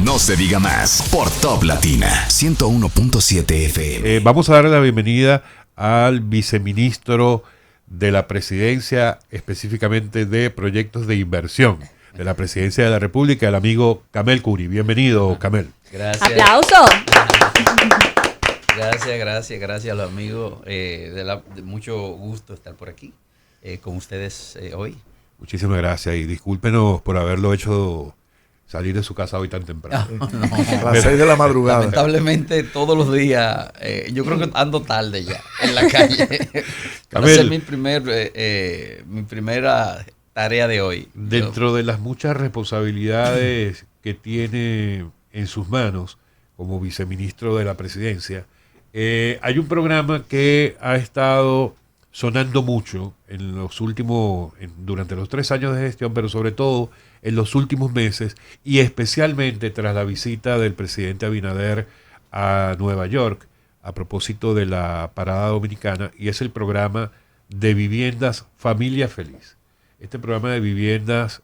No se diga más por Top Latina 101.7 FM. Vamos a darle la bienvenida al viceministro de la Presidencia, específicamente de Proyectos de Inversión de la Presidencia de la República, el amigo Kamel Khoury. Bienvenido, Kamel. Gracias. ¡Aplauso! Gracias a los amigos. De mucho gusto estar por aquí con ustedes hoy. Muchísimas gracias y discúlpenos por haberlo hecho salir de su casa hoy tan temprano. A las 6 de la madrugada. Lamentablemente todos los días, yo creo que ando tarde ya en la calle. Para hacer mi primera tarea de hoy. Dentro de las muchas responsabilidades que tiene en sus manos como viceministro de la Presidencia, hay un programa que ha estado sonando mucho en los durante los 3 años de gestión, pero sobre todo en los últimos meses y especialmente tras la visita del presidente Abinader a Nueva York a propósito de la parada dominicana, y es el programa de viviendas Familia Feliz. Este programa de viviendas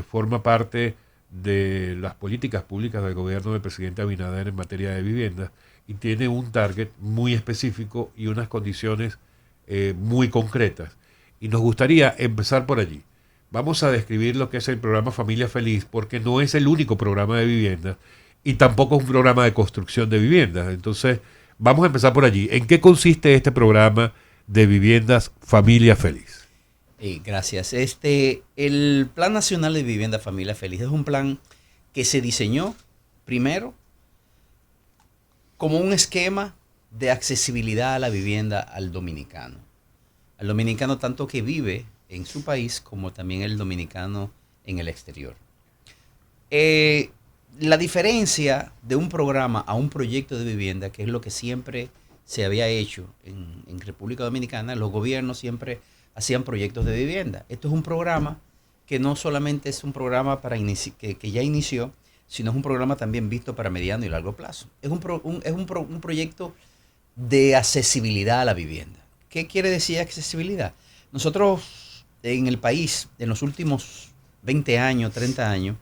forma parte de las políticas públicas del gobierno del presidente Abinader en materia de viviendas y tiene un target muy específico y unas condiciones muy concretas. Y nos gustaría empezar por allí. Vamos a describir lo que es el programa Familia Feliz, porque no es el único programa de viviendas y tampoco es un programa de construcción de viviendas. Entonces, vamos a empezar por allí. ¿En qué consiste este programa de viviendas Familia Feliz? Gracias. El Plan Nacional de Vivienda Familia Feliz es un plan que se diseñó primero como un esquema de accesibilidad a la vivienda al dominicano tanto que vive en su país como también el dominicano en el exterior. La diferencia de un programa a un proyecto de vivienda, que es lo que siempre se había hecho en República Dominicana, los gobiernos siempre hacían proyectos de vivienda. Esto es un programa que no solamente es un programa que ya inició, sino es un programa también visto para mediano y largo plazo. Es un proyecto de accesibilidad a la vivienda. ¿Qué quiere decir accesibilidad? Nosotros en el país, en los últimos 20 años, 30 años,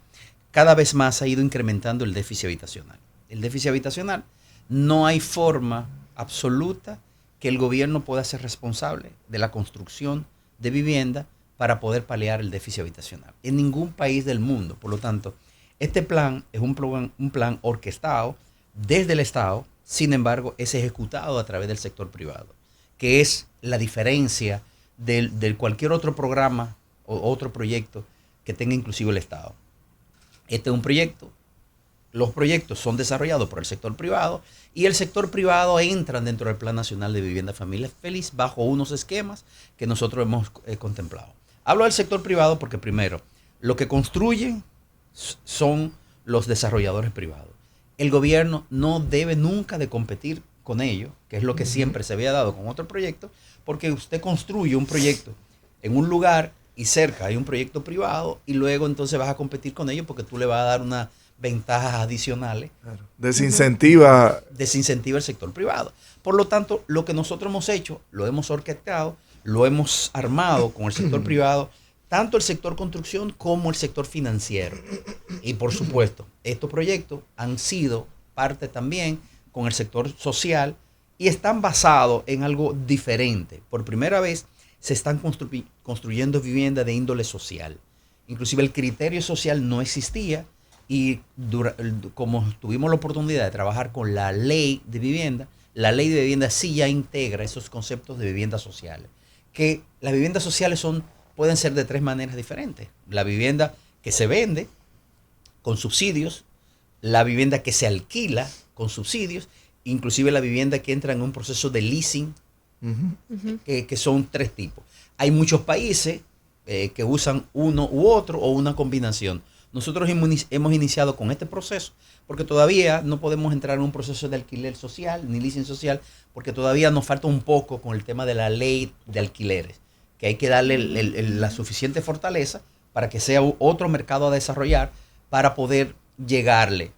cada vez más ha ido incrementando el déficit habitacional. El déficit habitacional, no hay forma absoluta que el gobierno pueda ser responsable de la construcción de vivienda para poder paliar el déficit habitacional. En ningún país del mundo. Por lo tanto, este plan es un plan orquestado desde el Estado, sin embargo, es ejecutado a través del sector privado, que es la diferencia de cualquier otro programa o otro proyecto que tenga inclusive el Estado. Este es un proyecto. Los proyectos son desarrollados por el sector privado y el sector privado entra dentro del Plan Nacional de Vivienda Familia Feliz bajo unos esquemas que nosotros hemos contemplado. Hablo del sector privado porque primero, lo que construyen son los desarrolladores privados. El gobierno no debe nunca de competir con ellos, que es lo que siempre se había dado con otro proyecto, porque usted construye un proyecto en un lugar y cerca hay un proyecto privado y luego entonces vas a competir con ellos porque tú le vas a dar unas ventajas adicionales. Claro. Desincentiva el sector privado. Por lo tanto, lo que nosotros hemos hecho, lo hemos orquestado, lo hemos armado con el sector privado, tanto el sector construcción como el sector financiero. Y por supuesto, estos proyectos han sido parte también con el sector social y están basados en algo diferente. Por primera vez se están construyendo viviendas de índole social. Inclusive el criterio social no existía y como tuvimos la oportunidad de trabajar con la ley de vivienda sí ya integra esos conceptos de viviendas sociales. Que las viviendas sociales pueden ser de 3 maneras diferentes. La vivienda que se vende con subsidios, la vivienda que se alquila con subsidios, inclusive la vivienda que entra en un proceso de leasing, que son 3 tipos. Hay muchos países que usan uno u otro o una combinación. Nosotros hemos iniciado con este proceso porque todavía no podemos entrar en un proceso de alquiler social ni leasing social porque todavía nos falta un poco con el tema de la ley de alquileres, que hay que darle la suficiente fortaleza para que sea otro mercado a desarrollar para poder llegarle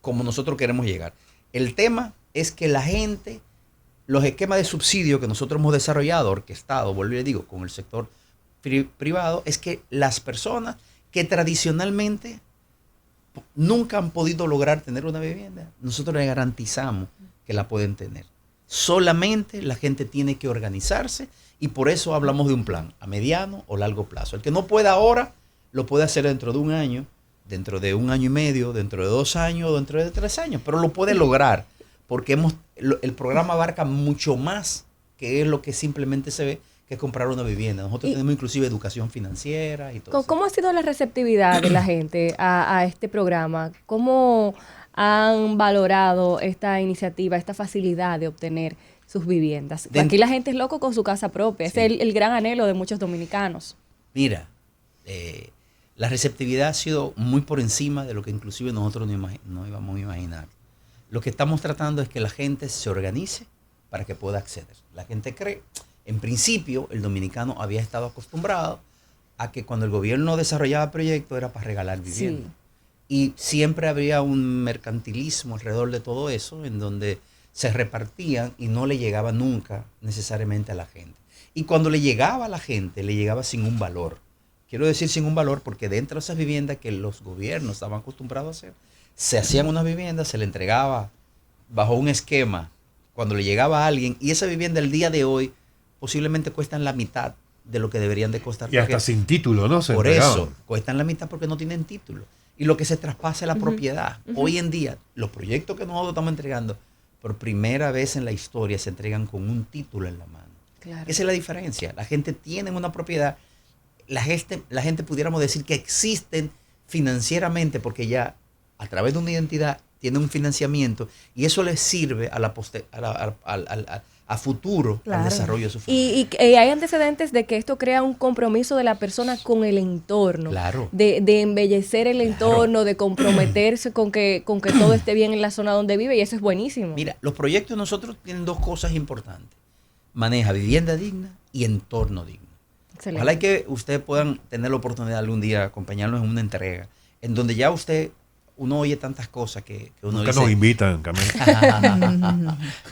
como nosotros queremos llegar. El tema es que la gente, los esquemas de subsidio que nosotros hemos desarrollado, orquestado, vuelvo y le digo, con el sector privado, es que las personas que tradicionalmente nunca han podido lograr tener una vivienda, nosotros les garantizamos que la pueden tener. Solamente la gente tiene que organizarse y por eso hablamos de un plan a mediano o largo plazo. El que no pueda ahora, lo puede hacer dentro de un año, dentro de un año y medio, dentro de 2 años, dentro de 3 años, pero lo puede lograr porque el programa abarca mucho más que es lo que simplemente se ve que comprar una vivienda. Nosotros tenemos inclusive educación financiera y todo. ¿Cómo ha sido la receptividad de la gente a este programa? ¿Cómo han valorado esta iniciativa, esta facilidad de obtener sus viviendas? Aquí la gente es loco con su casa propia. Sí. Es el gran anhelo de muchos dominicanos. Mira, la receptividad ha sido muy por encima de lo que inclusive nosotros no íbamos a imaginar. Lo que estamos tratando es que la gente se organice para que pueda acceder. La gente cree, en principio, el dominicano había estado acostumbrado a que cuando el gobierno desarrollaba proyectos era para regalar vivienda. Sí. Y siempre habría un mercantilismo alrededor de todo eso, en donde se repartían y no le llegaba nunca necesariamente a la gente. Y cuando le llegaba a la gente, le llegaba sin un valor. Quiero decir sin un valor porque dentro de esas viviendas que los gobiernos estaban acostumbrados a hacer, se hacían unas viviendas, se le entregaba bajo un esquema cuando le llegaba a alguien, y esa vivienda el día de hoy posiblemente cuestan la mitad de lo que deberían de costar. Y hasta sin título, ¿no? Por eso, cuestan la mitad porque no tienen título. Y lo que se traspasa es la propiedad. Hoy en día, los proyectos que nosotros estamos entregando, por primera vez en la historia, se entregan con un título en la mano. Claro. Esa es la diferencia. La gente tiene una propiedad. La gente pudiéramos decir que existen financieramente porque ya a través de una identidad tiene un financiamiento y eso les sirve a futuro, claro, al desarrollo de su familia. Y hay antecedentes de que esto crea un compromiso de la persona con el entorno, claro, de embellecer el entorno, de comprometerse con que todo esté bien en la zona donde vive, y eso es buenísimo. Mira, los proyectos de nosotros tienen 2 cosas importantes: maneja vivienda digna y entorno digno. Excelente. Ojalá que ustedes puedan tener la oportunidad algún día de acompañarnos en una entrega en donde ya uno oye tantas cosas que uno nunca dice. Nos invitan, Camel.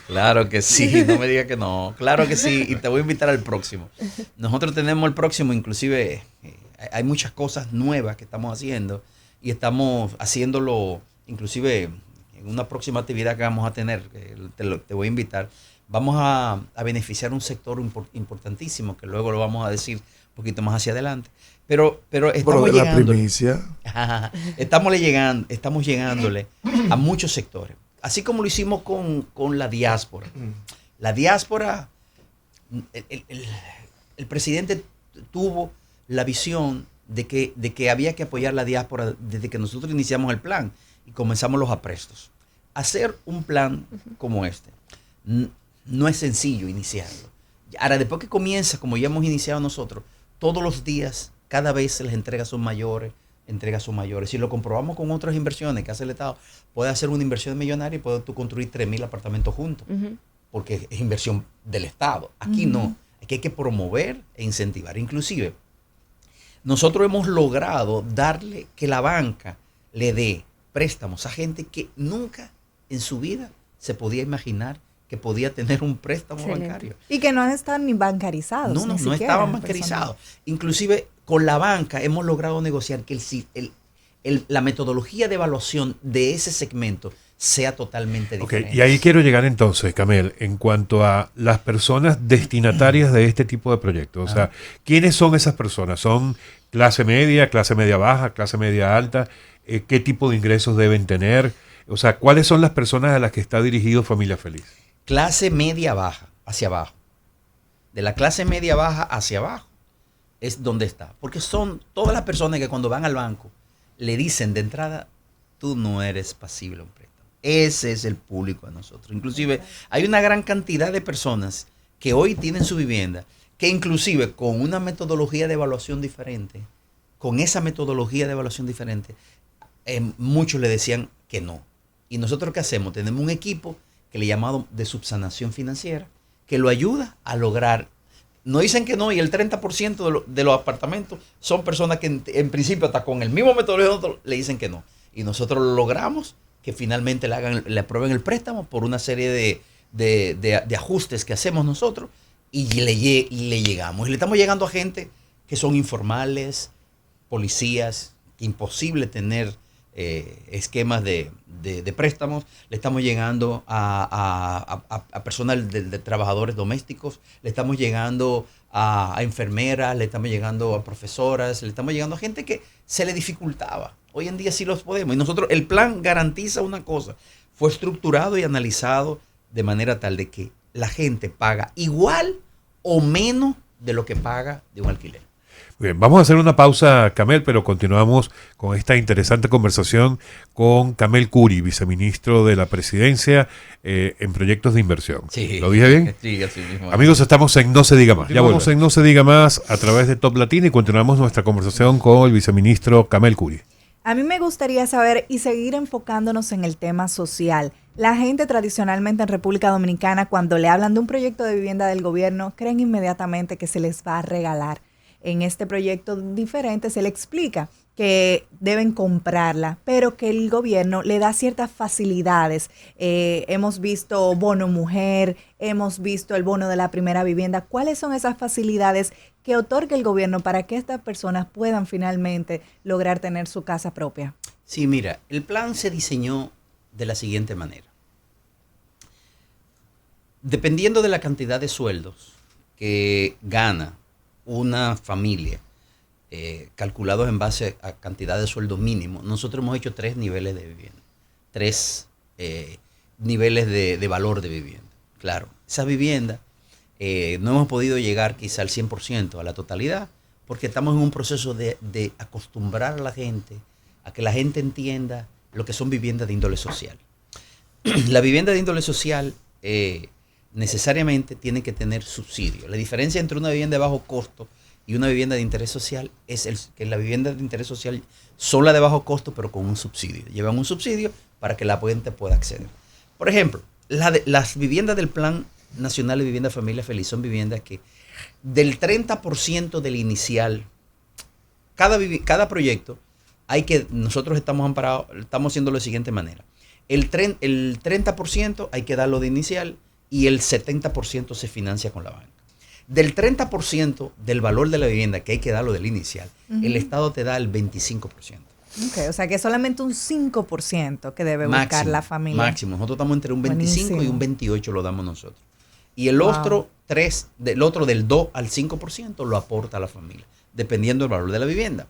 Claro que sí, no me digas que no. Claro que sí, y te voy a invitar al próximo. Nosotros tenemos el próximo, inclusive hay muchas cosas nuevas que estamos haciendo y estamos haciéndolo inclusive en una próxima actividad que vamos a tener, que te voy a invitar. Vamos a beneficiar un sector importantísimo, que luego lo vamos a decir un poquito más hacia adelante. Pero estamos llegando. La primicia. Estamos llegándole a muchos sectores. Así como lo hicimos con la diáspora. La diáspora, el presidente tuvo la visión de que había que apoyar la diáspora desde que nosotros iniciamos el plan y comenzamos los aprestos. Hacer un plan como este no es sencillo iniciarlo. Ahora, después que comienza, como ya hemos iniciado nosotros, todos los días, cada vez las entregas son mayores. Si lo comprobamos con otras inversiones que hace el Estado, puede hacer una inversión millonaria y puedes tú construir 3,000 apartamentos juntos, porque es inversión del Estado. Aquí no, aquí hay que promover e incentivar. Inclusive, nosotros hemos logrado darle que la banca le dé préstamos a gente que nunca en su vida se podía imaginar que podía tener un préstamo bancario. Y que no han estado ni bancarizados. No estaban bancarizados. Inclusive con la banca hemos logrado negociar que la metodología de evaluación de ese segmento sea totalmente diferente. Y ahí quiero llegar entonces, Camel, en cuanto a las personas destinatarias de este tipo de proyectos. O sea, ¿quiénes son esas personas? ¿Son clase media baja, clase media alta? ¿Qué tipo de ingresos deben tener? O sea, ¿cuáles son las personas a las que está dirigido Familia Feliz? Clase media baja, hacia abajo. De la clase media baja hacia abajo es donde está. Porque son todas las personas que cuando van al banco le dicen de entrada, tú no eres pasible a un préstamo. Ese es el público de nosotros. Inclusive hay una gran cantidad de personas que hoy tienen su vivienda, que inclusive con una metodología de evaluación diferente, muchos le decían que no. Y nosotros, ¿qué hacemos? Tenemos un equipo que le llamamos de subsanación financiera, que lo ayuda a lograr. No dicen que no, y el 30% de los apartamentos son personas que en principio hasta con el mismo metodología le dicen que no. Y nosotros lo logramos que finalmente le aprueben el préstamo por una serie de ajustes que hacemos nosotros y le llegamos. Y le estamos llegando a gente que son informales, policías, que imposible tener esquemas de préstamos, le estamos llegando a personal de trabajadores domésticos, le estamos llegando a enfermeras, le estamos llegando a profesoras, le estamos llegando a gente que se le dificultaba. Hoy en día sí los podemos. Y nosotros, el plan garantiza una cosa, fue estructurado y analizado de manera tal de que la gente paga igual o menos de lo que paga de un alquiler. Bien, vamos a hacer una pausa, Camel, pero continuamos con esta interesante conversación con Camel Curi, viceministro de la Presidencia en proyectos de inversión. Sí. ¿Lo dije bien? Sí, así mismo. Amigos, estamos en No Se Diga Más. Ya volvemos en No Se Diga Más a través de Top Latina y continuamos nuestra conversación con el viceministro Camel Curi. A mí me gustaría saber y seguir enfocándonos en el tema social. La gente tradicionalmente en República Dominicana, cuando le hablan de un proyecto de vivienda del gobierno, creen inmediatamente que se les va a regalar. En este proyecto diferente se le explica que deben comprarla, pero que el gobierno le da ciertas facilidades. Hemos visto bono mujer, hemos visto el bono de la primera vivienda. ¿Cuáles son esas facilidades que otorga el gobierno para que estas personas puedan finalmente lograr tener su casa propia? Sí, mira, el plan se diseñó de la siguiente manera. Dependiendo de la cantidad de sueldos que gana una familia, calculados en base a cantidad de sueldo mínimo, nosotros hemos hecho 3 niveles de vivienda, 3 niveles de valor de vivienda. Claro, esa vivienda no hemos podido llegar quizá al 100%, a la totalidad, porque estamos en un proceso de acostumbrar a la gente, a que la gente entienda lo que son viviendas de índole social. La vivienda de índole social necesariamente tiene que tener subsidio. La diferencia entre una vivienda de bajo costo y una vivienda de interés social es que la vivienda de interés social son las de bajo costo, pero con un subsidio. Llevan un subsidio para que la gente pueda acceder. Por ejemplo, las viviendas del Plan Nacional de Vivienda Familia Feliz son viviendas que del 30% del inicial, cada proyecto, nosotros estamos amparados, estamos haciendo de la siguiente manera. El 30% hay que darlo de inicial y el 70% se financia con la banca. Del 30% del valor de la vivienda que hay que darlo del inicial, el Estado te da el 25%. Okay, o sea que es solamente un 5% que debe buscar la familia. Máximo. Nosotros estamos entre un 25 y un 28 lo damos nosotros. Y el otro del 2 al 5% lo aporta la familia, dependiendo del valor de la vivienda.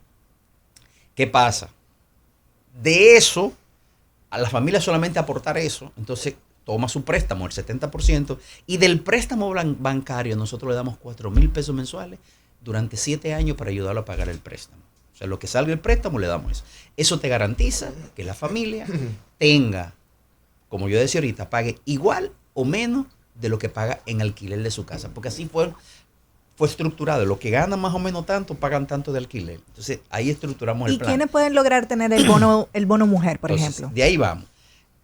¿Qué pasa? De eso, a la familia solamente aportar eso, entonces toma su préstamo, el 70%, y del préstamo bancario nosotros le damos 4,000 pesos mensuales durante 7 años para ayudarlo a pagar el préstamo. O sea, lo que salga el préstamo le damos eso. Eso te garantiza que la familia tenga, como yo decía ahorita, pague igual o menos de lo que paga en alquiler de su casa. Porque así fue estructurado. Los que ganan más o menos tanto, pagan tanto de alquiler. Entonces, ahí estructuramos el plan. ¿Y quiénes pueden lograr tener el bono mujer, por ejemplo? De ahí vamos.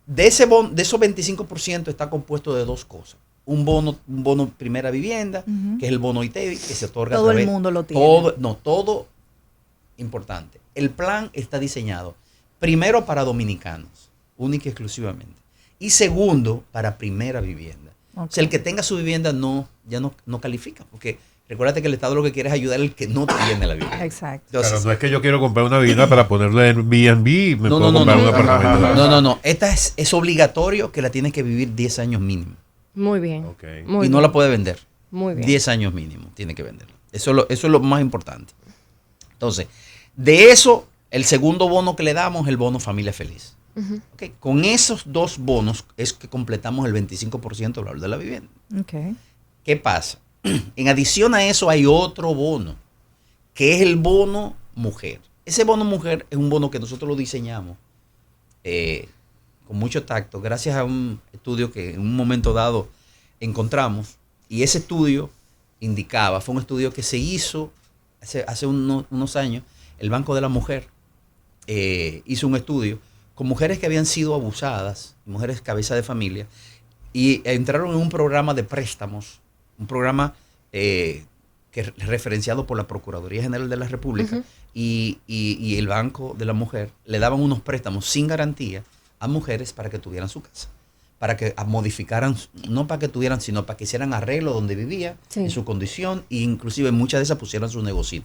De esos 25% está compuesto de 2 cosas. Un bono primera vivienda, que es el bono ITEVI, que se otorga todo el mundo lo tiene. Todo importante. El plan está diseñado primero para dominicanos, única y exclusivamente. Y segundo, para primera vivienda. Okay. O sea, el que tenga su vivienda ya no califica, porque recuérdate que el Estado lo que quiere es ayudar al que no tiene la vivienda. Exacto. Entonces, claro, no es que yo quiero comprar una vivienda para ponerla en Airbnb y me puedo comprar un apartamento. No. Esta es obligatorio que la tienes que vivir 10 años mínimo. Muy bien. Okay. Muy y no bien. la puede vender. Muy bien. 10 años mínimo tiene que venderla. Eso es lo más importante. Entonces, de eso, el segundo bono que le damos es el bono Familia Feliz. Okay. Con esos 2 bonos es que completamos el 25% del valor de la vivienda. Okay. ¿Qué pasa? En adición a eso hay otro bono, que es el bono mujer. Ese bono mujer es un bono que nosotros lo diseñamos con mucho tacto, gracias a un estudio que en un momento dado encontramos. Y ese estudio fue un estudio que se hizo hace unos años. El Banco de la Mujer hizo un estudio con mujeres que habían sido abusadas, mujeres cabeza de familia, y entraron en un programa de préstamos, un programa que es referenciado por la Procuraduría General de la República y el Banco de la Mujer. Le daban unos préstamos sin garantía a mujeres para que tuvieran su casa, para que modificaran, no para que tuvieran, sino para que hicieran arreglo donde vivía, en su condición, e inclusive muchas de esas pusieran su negocio.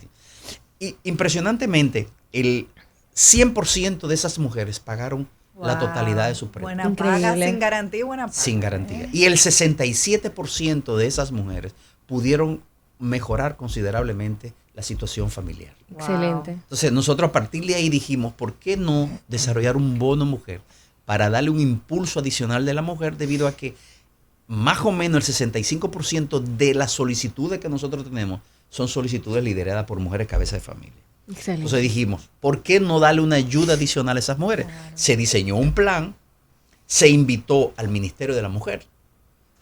Y impresionantemente, 100% de esas mujeres pagaron la totalidad de su premio. Buena paga, sin garantía y buena paga. Sin garantía. Y el 67% de esas mujeres pudieron mejorar considerablemente la situación familiar. Excelente. Entonces nosotros a partir de ahí dijimos, ¿por qué no desarrollar un bono mujer para darle un impulso adicional de la mujer, debido a que más o menos el 65% de las solicitudes que nosotros tenemos son solicitudes lideradas por mujeres cabeza de familia? Excelente. Entonces dijimos, ¿por qué no darle una ayuda adicional a esas mujeres? Claro. Se diseñó un plan, se invitó al Ministerio de la Mujer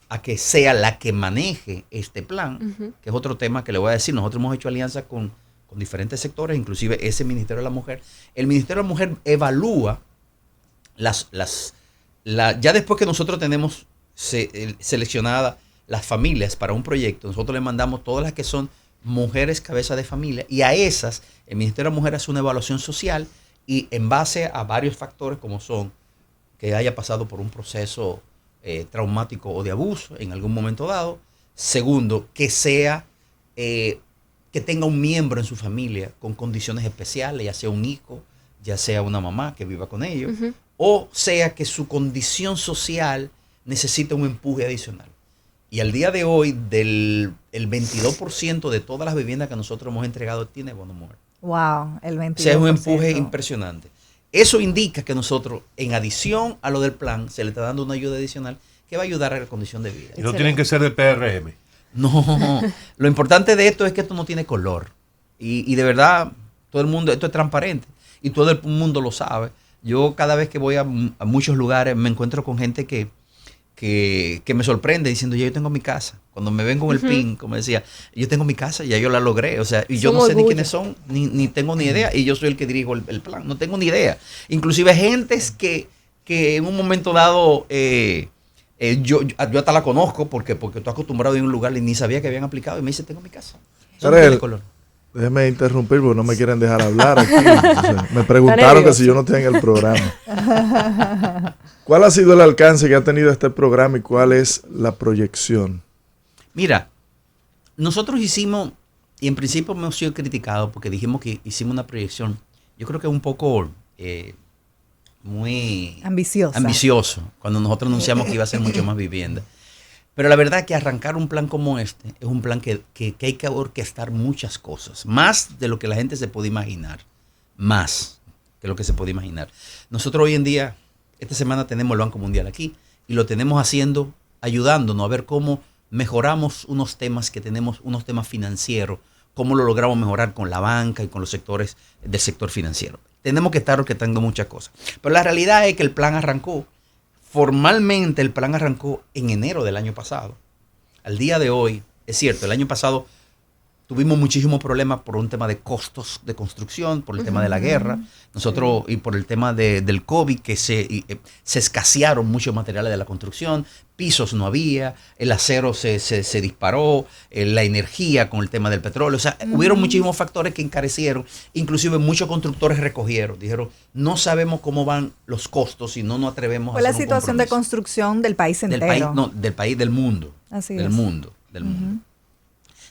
a que sea la que maneje este plan, que es otro tema que le voy a decir. Nosotros hemos hecho alianzas con diferentes sectores, inclusive ese Ministerio de la Mujer. El Ministerio de la Mujer evalúa ya después que nosotros tenemos seleccionadas las familias para un proyecto, nosotros le mandamos todas las que son mujeres cabeza de familia, y a esas el Ministerio de la Mujer hace una evaluación social, y en base a varios factores, como son que haya pasado por un proceso traumático o de abuso en algún momento dado. Segundo, que sea que tenga un miembro en su familia con condiciones especiales, ya sea un hijo, ya sea una mamá que viva con ellos, o sea que su condición social necesita un empuje adicional. Y al día de hoy, el 22% de todas las viviendas que nosotros hemos entregado tiene bono mujer. Wow, el 22%. O sea, es un empuje impresionante. Eso indica que nosotros, en adición a lo del plan, se le está dando una ayuda adicional que va a ayudar a la condición de vida. Y no tienen que ser del PRM. No, lo importante de esto es que esto no tiene color. Y de verdad, todo el mundo, esto es transparente y todo el mundo lo sabe. Yo cada vez que voy a muchos lugares me encuentro con gente que me sorprende diciendo, yo tengo mi casa. Cuando me ven con el PIN, como decía, yo tengo mi casa, ya yo la logré. O sea, y yo no sé ni quiénes son, ni tengo ni idea. Y yo soy el que dirijo el plan, no tengo ni idea. Inclusive gentes que en un momento dado, yo hasta la conozco porque estoy acostumbrado a ir a un lugar y ni sabía que habían aplicado. Y me dice, tengo mi casa. Eso no tiene color. Déjeme interrumpir porque no me quieren dejar hablar aquí. Entonces, me preguntaron que si yo no estoy en el programa. ¿Cuál ha sido el alcance que ha tenido este programa y cuál es la proyección? Mira, nosotros hicimos, y en principio hemos sido criticados porque dijimos que hicimos una proyección, yo creo que un poco muy ambicioso, cuando nosotros anunciamos que iba a ser mucho más vivienda. Pero la verdad es que arrancar un plan como este es un plan que hay que orquestar muchas cosas, más de lo que la gente se puede imaginar, más de lo que se puede imaginar. Nosotros hoy en día, esta semana tenemos el Banco Mundial aquí y lo tenemos haciendo, ayudándonos a ver cómo mejoramos unos temas que tenemos, unos temas financieros, cómo lo logramos mejorar con la banca y con los sectores del sector financiero. Tenemos que estar orquestando muchas cosas. Pero la realidad es que el plan arrancó. Formalmente el plan arrancó en enero del año pasado. Al día de hoy, es cierto, el año pasado tuvimos muchísimos problemas por un tema de costos de construcción, por el tema de la guerra, nosotros y por el tema del COVID, que se escasearon muchos materiales de la construcción, pisos no había, el acero se disparó, la energía con el tema del petróleo, o sea, hubieron muchísimos factores que encarecieron, inclusive muchos constructores recogieron, dijeron, no sabemos cómo van los costos y no nos atrevemos a hacer un compromiso. Fue la situación de construcción del país entero. Del país, del mundo. Así del es. mundo.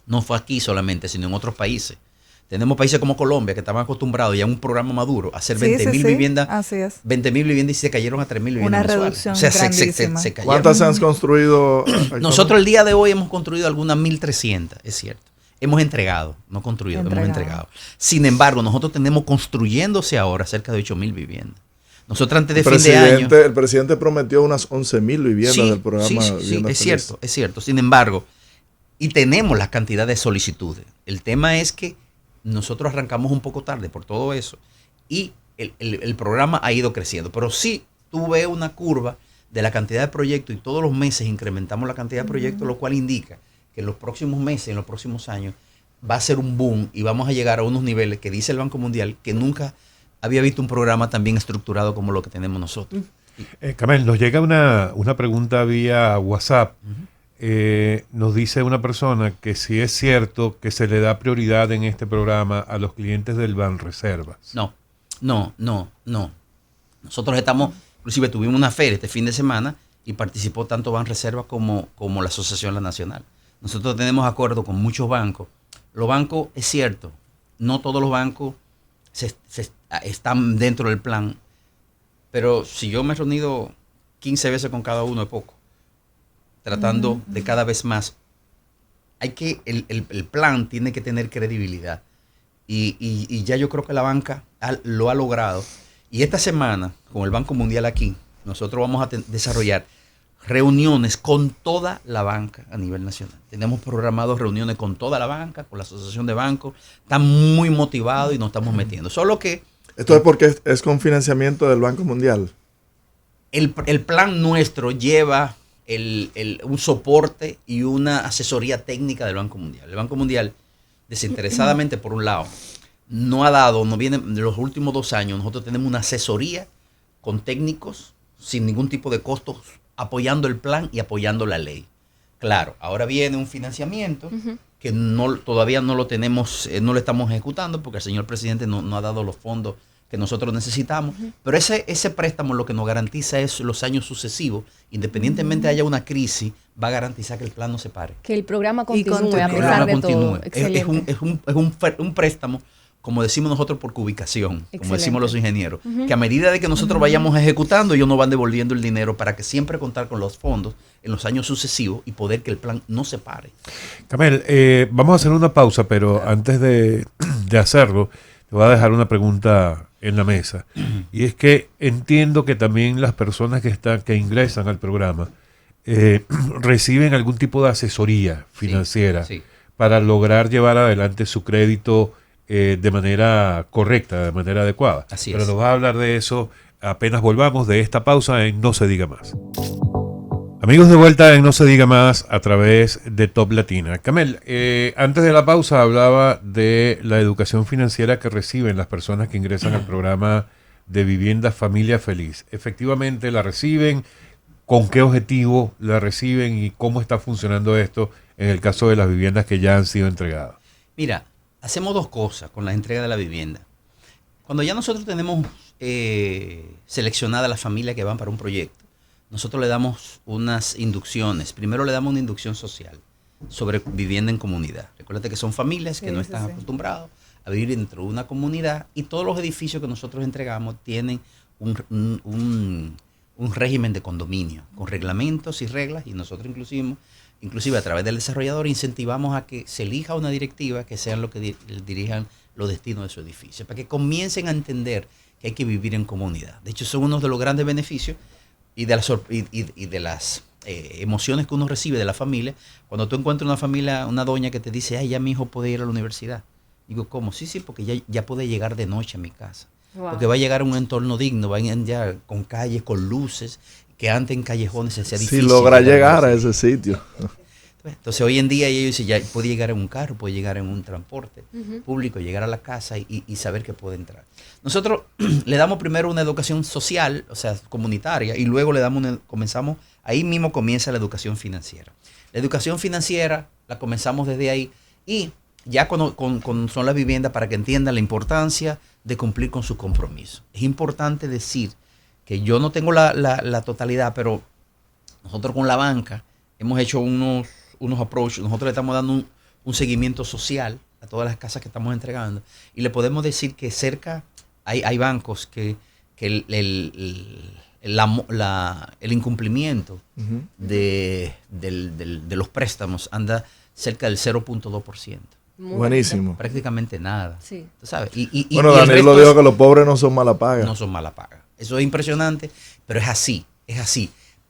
No fue aquí solamente, sino en otros países. Tenemos países como Colombia que estaban acostumbrados ya a un programa maduro a hacer 20.000 viviendas. Así es. 20.000 viviendas y se cayeron a 3.000 viviendas. Una mensuales. reducción o sea, grandísima. se cayeron. ¿Cuántas se han construido? Nosotros el día de hoy hemos construido algunas 1.300, es cierto. Hemos entregado, no construido, hemos entregado. Sin embargo, nosotros tenemos construyéndose ahora cerca de 8.000 viviendas. Nosotros antes de fin de año... El presidente prometió unas 11.000 viviendas del programa. Sí, es cierto. Sin embargo, y tenemos la cantidad de solicitudes. El tema es que nosotros arrancamos un poco tarde por todo eso y el programa ha ido creciendo. Pero sí, tú ves una curva de la cantidad de proyectos y todos los meses incrementamos la cantidad de proyectos, lo cual indica que en los próximos meses, en los próximos años, va a ser un boom y vamos a llegar a unos niveles que dice el Banco Mundial que nunca había visto un programa tan bien estructurado como lo que tenemos nosotros. Camel, nos llega una pregunta vía WhatsApp. Nos dice una persona que si es cierto que se le da prioridad en este programa a los clientes del Banreservas. No. Nosotros inclusive tuvimos una feria este fin de semana y participó tanto Banreservas como la Asociación La Nacional. Nosotros tenemos acuerdo con muchos bancos. Los bancos, es cierto, no todos los bancos están dentro del plan. Pero si yo me he reunido 15 veces con cada uno es poco. Tratando de cada vez más. El plan tiene que tener credibilidad. Y ya yo creo que la banca lo ha logrado. Y esta semana, con el Banco Mundial aquí, nosotros vamos a desarrollar reuniones con toda la banca a nivel nacional. Tenemos programados reuniones con toda la banca, con la Asociación de Bancos. Están muy motivados y nos estamos metiendo. Solo que... ¿Esto es porque es con financiamiento del Banco Mundial? El plan nuestro lleva un soporte y una asesoría técnica del Banco Mundial. El Banco Mundial, desinteresadamente, por un lado, en los últimos 2 años, nosotros tenemos una asesoría con técnicos sin ningún tipo de costos, apoyando el plan y apoyando la ley. Claro, ahora viene un financiamiento que todavía no lo tenemos, no lo estamos ejecutando porque el señor presidente no ha dado los fondos que nosotros necesitamos, pero ese préstamo lo que nos garantiza es los años sucesivos, independientemente haya una crisis, va a garantizar que el plan no se pare. Que el programa continúe a pesar de todo. Es un préstamo, como decimos nosotros, por cubicación, como decimos los ingenieros, que a medida de que nosotros vayamos ejecutando, ellos nos van devolviendo el dinero para que siempre contar con los fondos en los años sucesivos y poder que el plan no se pare. Camel, vamos a hacer una pausa, pero antes de hacerlo, te voy a dejar una pregunta en la mesa. Y es que entiendo que también las personas que ingresan al programa reciben algún tipo de asesoría financiera para lograr llevar adelante su crédito de manera correcta, de manera adecuada. Así Pero es. nos va a hablar de eso apenas volvamos de esta pausa en No Se Diga Más. Amigos, de vuelta en No Se Diga Más a través de Top Latina. Camel, antes de la pausa hablaba de la educación financiera que reciben las personas que ingresan al programa de Vivienda Familia Feliz. Efectivamente la reciben, ¿con qué objetivo la reciben y cómo está funcionando esto en el caso de las viviendas que ya han sido entregadas? Mira, hacemos 2 cosas con la entrega de la vivienda. Cuando ya nosotros tenemos seleccionada la familia que van para un proyecto, nosotros le damos unas inducciones. Primero le damos una inducción social sobre vivienda en comunidad. Recuérdate que son familias que no están acostumbrados a vivir dentro de una comunidad y todos los edificios que nosotros entregamos tienen un régimen de condominio con reglamentos y reglas, y nosotros inclusive a través del desarrollador incentivamos a que se elija una directiva que sean lo que dirijan los destinos de su edificio, para que comiencen a entender que hay que vivir en comunidad. De hecho, son uno de los grandes beneficios y de las emociones que uno recibe de la familia cuando tú encuentras una familia, una doña que te dice, ay, ya mi hijo puede ir a la universidad. Digo, ¿cómo? Sí, porque ya puede llegar de noche a mi casa. Wow. Porque va a llegar a un entorno digno, va a ya con calles, con luces, que antes en callejones se hacía difícil. Si logra llegar a ese sitio. Entonces hoy en día ellos dicen, ya puede llegar en un carro, puede llegar en un transporte público, llegar a la casa y saber que puede entrar. Nosotros le damos primero una educación social, o sea, comunitaria, y luego ahí mismo comienza la educación financiera. La educación financiera la comenzamos desde ahí y ya con son las viviendas para que entiendan la importancia de cumplir con sus compromisos. Es importante decir que yo no tengo la totalidad, pero nosotros con la banca hemos hecho unos approaches. Nosotros le estamos dando un seguimiento social a todas las casas que estamos entregando y le podemos decir que cerca hay bancos que el incumplimiento de los préstamos anda cerca del 0.2%. Buenísimo. Prácticamente nada. Sí. ¿Tú sabes? Bueno, Danilo dijo que los pobres no son mala paga. No son mala paga. Eso es impresionante, pero es así.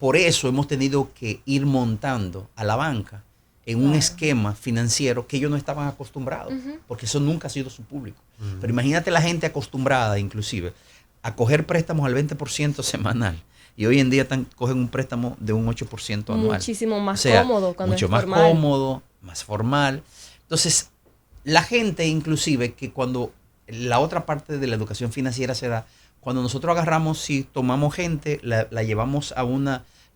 Por eso hemos tenido que ir montando a la banca en un esquema financiero que ellos no estaban acostumbrados, porque eso nunca ha sido su público. Pero imagínate la gente acostumbrada, inclusive, a coger préstamos al 20% semanal. Y hoy en día cogen un préstamo de un 8% anual. Muchísimo más cómodo cuando mucho es más formal. cómodo, más formal. Entonces, la gente, inclusive, que cuando la otra parte de la educación financiera se da, cuando nosotros agarramos, si tomamos gente, la llevamos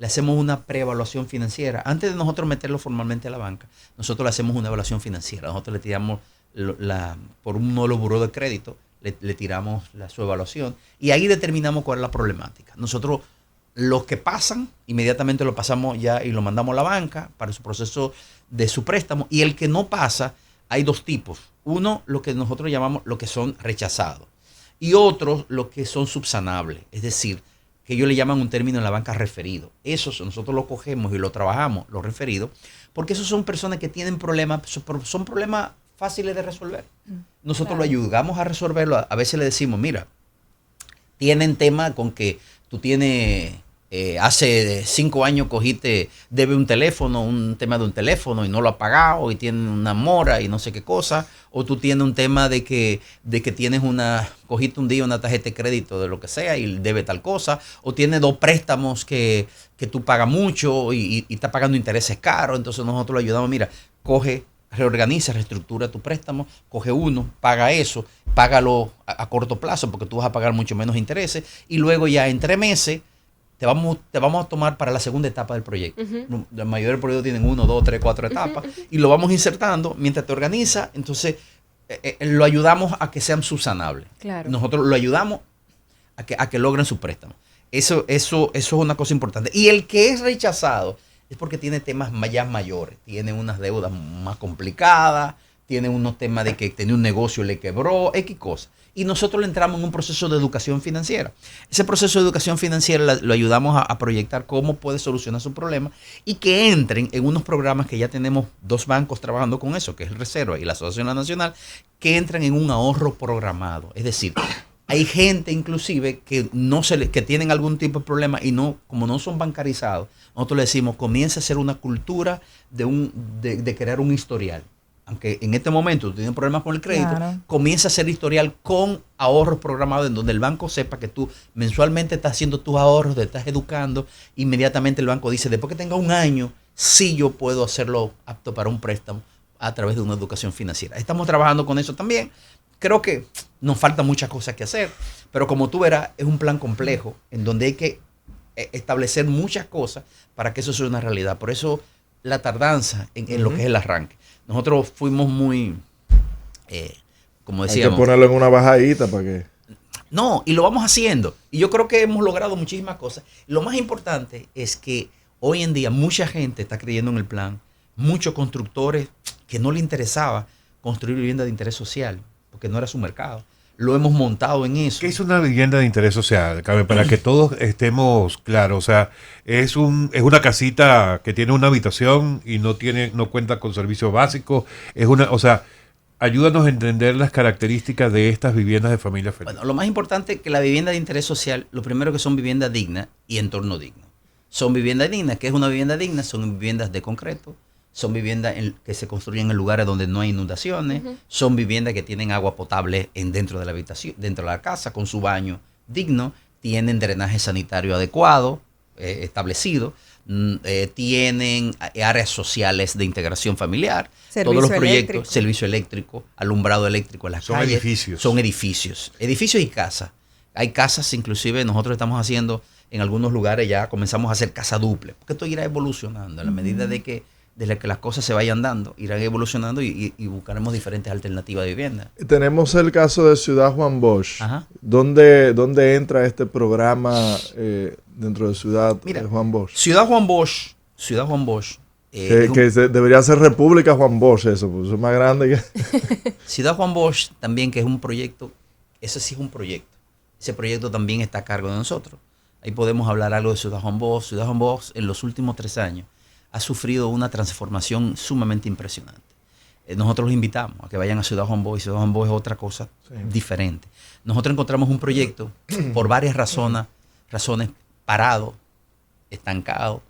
le hacemos una preevaluación financiera. Antes de nosotros meterlo formalmente a la banca, nosotros le hacemos una evaluación financiera. Nosotros le tiramos por un nuevo buró de crédito, le tiramos su evaluación y ahí determinamos cuál es la problemática. Nosotros, los que pasan, inmediatamente lo pasamos ya y lo mandamos a la banca para su proceso de su préstamo. Y el que no pasa, hay 2 tipos. Uno, lo que nosotros llamamos lo que son rechazados. y otros los que son subsanables, es decir, que ellos le llaman un término en la banca referido. Esos nosotros los cogemos y los trabajamos, los referidos, porque esos son personas que tienen problemas, son problemas fáciles de resolver. Nosotros lo ayudamos a resolverlo. A veces le decimos, mira, tienen tema con que tú tienes, hace 5 años debe un tema de un teléfono y no lo ha pagado y tiene una mora y no sé qué cosa, o tú tienes un tema de que tienes cogiste un día una tarjeta de crédito de lo que sea y debe tal cosa, o tienes 2 préstamos que tú pagas mucho y estás pagando intereses caros, entonces nosotros le ayudamos, mira, reorganiza, reestructura tu préstamo, coge uno, paga eso, págalo a corto plazo porque tú vas a pagar mucho menos intereses y luego ya en 3 meses te vamos a tomar para la segunda etapa del proyecto. La mayoría del proyecto tienen 1, 2, 3, 4 etapas y lo vamos insertando mientras te organizas, entonces lo ayudamos a que sean subsanables. Claro. Nosotros lo ayudamos a que logren su préstamo. Eso es una cosa importante. Y el que es rechazado es porque tiene temas ya mayores, tiene unas deudas más complicadas, tiene unos temas de que tenía un negocio, le quebró, X cosas. Y nosotros le entramos en un proceso de educación financiera. Ese proceso de educación financiera lo ayudamos a proyectar cómo puede solucionar su problema y que entren en unos programas que ya tenemos 2 bancos trabajando con eso, que es el Reserva y la Asociación Nacional, que entran en un ahorro programado. Es decir, hay gente inclusive que que tienen algún tipo de problema y como no son bancarizados, nosotros le decimos, comienza a hacer una cultura de crear un historial. Aunque en este momento tú tienes problemas con el crédito, claro, comienza a hacer historial con ahorros programados en donde el banco sepa que tú mensualmente estás haciendo tus ahorros, te estás educando. Inmediatamente el banco dice, después que tenga 1 año, sí yo puedo hacerlo apto para un préstamo a través de una educación financiera. Estamos trabajando con eso también. Creo que nos faltan muchas cosas que hacer, pero como tú verás, es un plan complejo en donde hay que establecer muchas cosas para que eso sea una realidad. Por eso la tardanza en lo que es el arranque. Nosotros fuimos muy, como decíamos... Hay que ponerlo en una bajadita para que... No, y lo vamos haciendo. Y yo creo que hemos logrado muchísimas cosas. Lo más importante es que hoy en día mucha gente está creyendo en el plan. Muchos constructores que no les interesaba construir vivienda de interés social, porque no era su mercado. Lo hemos montado en eso. ¿Qué es una vivienda de interés social? Para que todos estemos claros. O sea, es una casita que tiene una habitación y no cuenta con servicios básicos. O sea, ayúdanos a entender las características de estas viviendas de familia feliz. Bueno, lo más importante es que la vivienda de interés social, lo primero que son viviendas dignas y entorno digno. Son viviendas dignas. ¿Qué es una vivienda digna? Son viviendas de concreto. Son viviendas que se construyen en lugares donde no hay inundaciones. Son viviendas que tienen agua potable dentro de la habitación, dentro de la casa, con su baño digno. Tienen drenaje sanitario adecuado, establecido. Tienen áreas sociales de integración familiar. Todos los proyectos, servicio eléctrico, alumbrado eléctrico en las calles. Son edificios. Edificios y casas. Hay casas, inclusive nosotros estamos haciendo en algunos lugares ya comenzamos a hacer casa duple. Porque esto irá evolucionando a la medida de que desde que las cosas se vayan dando, irán evolucionando y buscaremos diferentes alternativas de vivienda. Tenemos el caso de Ciudad Juan Bosch. ¿Dónde entra este programa dentro de Ciudad Juan Bosch? Ciudad Juan Bosch. Debería ser República Juan Bosch, eso, pues es más grande que... Ciudad Juan Bosch también, que es un proyecto, ese sí es un proyecto. Ese proyecto también está a cargo de nosotros. Ahí podemos hablar algo de Ciudad Juan Bosch. Ciudad Juan Bosch en los últimos 3 años ha sufrido una transformación sumamente impresionante. Nosotros los invitamos a que vayan a Ciudad Juan Bosch. Ciudad Juan Bosch es otra cosa diferente. Nosotros encontramos un proyecto por varias razones parado, estancado.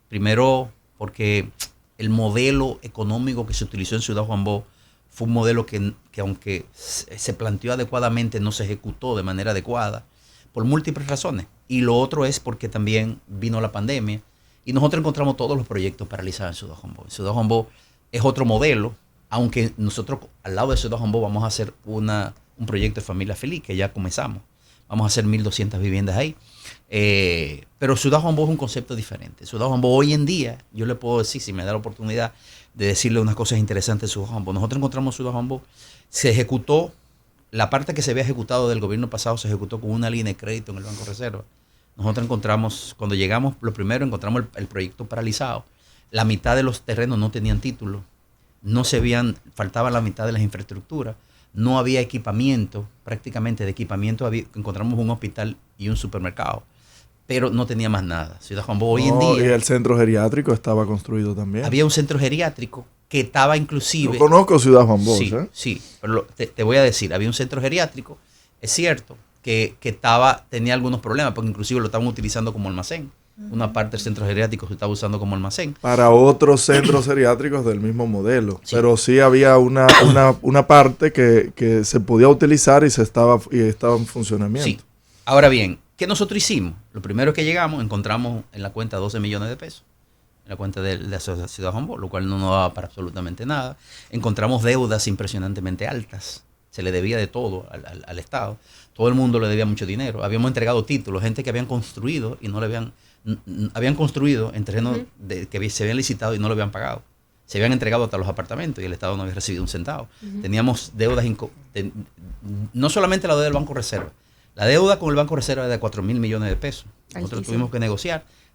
Primero, porque el modelo económico que se utilizó en Ciudad Juan Bosch fue un modelo que aunque se planteó adecuadamente, no se ejecutó de manera adecuada por múltiples razones. Y lo otro es porque también vino la pandemia y nosotros encontramos todos los proyectos paralizados en Ciudad Juan Bosch. Ciudad Juan Bosch es otro modelo, aunque nosotros al lado de Ciudad Juan Bosch vamos a hacer un proyecto de familia feliz que ya comenzamos. Vamos a hacer 1.200 viviendas ahí. Pero Ciudad Juan Bosch es un concepto diferente. Ciudad Juan Bosch hoy en día, yo le puedo decir, si me da la oportunidad de decirle unas cosas interesantes de Ciudad Juan Bosch. Nosotros encontramos Ciudad Juan Bosch, se ejecutó, la parte que se había ejecutado del gobierno pasado se ejecutó con una línea de crédito en el Banco Reserva. Nosotros encontramos, cuando llegamos, lo primero encontramos el proyecto paralizado. La mitad de los terrenos no tenían título, faltaba la mitad de las infraestructuras. no había equipamiento, prácticamente de equipamiento encontramos un hospital y un supermercado, pero no tenía más nada. Ciudad Juan Bosch hoy en día... Y el centro geriátrico estaba construido también. Había un centro geriátrico que estaba inclusive... Yo conozco Ciudad Juan Bosch, Sí, sí, pero te voy a decir, había un centro geriátrico, es cierto, que tenía algunos problemas, porque inclusive lo estaban utilizando como almacén. Una parte del centro geriátrico se estaba usando como almacén. Para otros centros geriátricos del mismo modelo. Sí. Pero sí había una parte que se podía utilizar y estaba en funcionamiento. Sí. Ahora bien, ¿qué nosotros hicimos? Lo primero que llegamos, encontramos en la cuenta 12 millones de pesos. En la cuenta de la Ciudad Juan Bosch, lo cual no nos daba para absolutamente nada. Encontramos deudas impresionantemente altas. Se le debía de todo al Estado. Todo el mundo le debía mucho dinero. Habíamos entregado títulos, gente que habían construido y no le habían construido en terrenos que se habían licitado y no lo habían pagado. Se habían entregado hasta los apartamentos y el Estado no había recibido un centavo. Teníamos deudas, no solamente la deuda del Banco Reserva, la deuda con el Banco Reserva era de 4.000 millones de pesos. Nosotros tuvimos que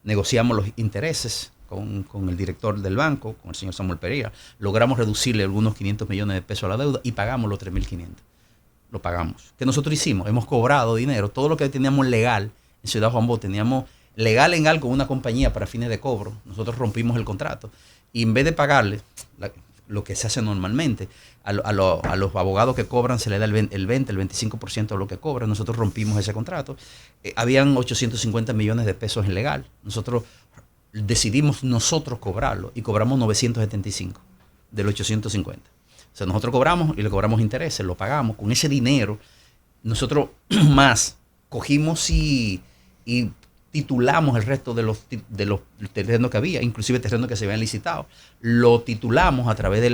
negociamos los intereses con el director del banco, con el señor Samuel Pereira. Logramos reducirle algunos 500 millones de pesos a la deuda y pagamos los 3.500. Lo pagamos. ¿Qué nosotros hicimos? Hemos cobrado dinero. Todo lo que teníamos legal en Ciudad Juan Bosch, teníamos legal con una compañía para fines de cobro. Nosotros rompimos el contrato y en vez de pagarle lo que se hace normalmente, a los abogados que cobran se le da el 20, el 25% de lo que cobran. Nosotros rompimos ese contrato. Habían 850 millones de pesos en legal. Nosotros decidimos cobrarlo y cobramos 975 del 850. O sea, nosotros cobramos y le cobramos intereses, lo pagamos. Con ese dinero, nosotros más cogimos y titulamos el resto de los terrenos que había, inclusive terrenos que se habían licitado. Lo titulamos a través de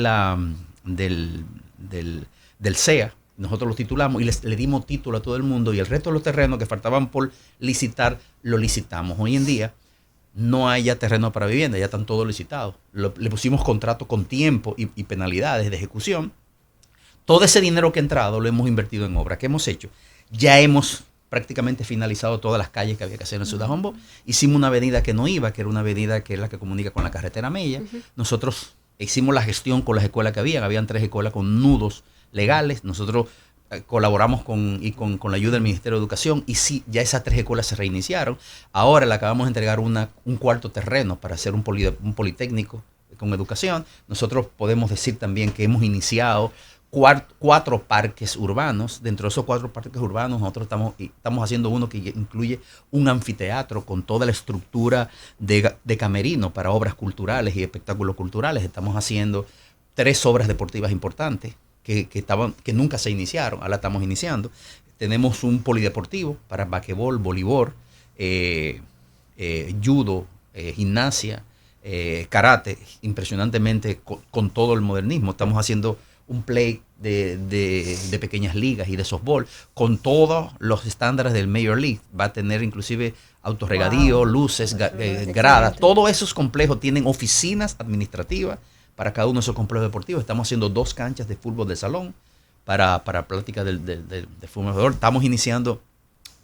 del CEA. Nosotros los titulamos y le dimos título a todo el mundo y el resto de los terrenos que faltaban por licitar, lo licitamos. Hoy en día no hay ya terreno para vivienda, ya están todos licitados. Le pusimos contrato con tiempo y penalidades de ejecución. Todo ese dinero que ha entrado lo hemos invertido en obra. ¿Qué hemos hecho? Ya hemos prácticamente finalizado todas las calles que había que hacer en Ciudad Juan Bosch. Hicimos una avenida que no iba, que era una avenida que es la que comunica con la carretera Mella. Nosotros hicimos la gestión con las escuelas que habían 3 escuelas con nudos legales. Nosotros colaboramos con la ayuda del Ministerio de Educación y sí, ya esas 3 escuelas se reiniciaron. Ahora le acabamos de entregar un cuarto terreno para hacer un politécnico con educación. Nosotros podemos decir también que hemos iniciado 4 parques urbanos. Dentro de esos 4 parques urbanos nosotros estamos haciendo uno que incluye un anfiteatro con toda la estructura de camerino para obras culturales y espectáculos culturales. Estamos haciendo 3 obras deportivas importantes que nunca se iniciaron, ahora estamos iniciando. Tenemos un polideportivo para basquetbol, voleibol, judo, gimnasia, karate, impresionantemente con todo el modernismo. Estamos haciendo un play de pequeñas ligas y de softball con todos los estándares del Major League. Va a tener inclusive autorregadío, luces, gradas. Todos esos complejos tienen oficinas administrativas para cada uno de esos complejos deportivos. Estamos haciendo 2 canchas de fútbol de salón para práctica de fútbol. Estamos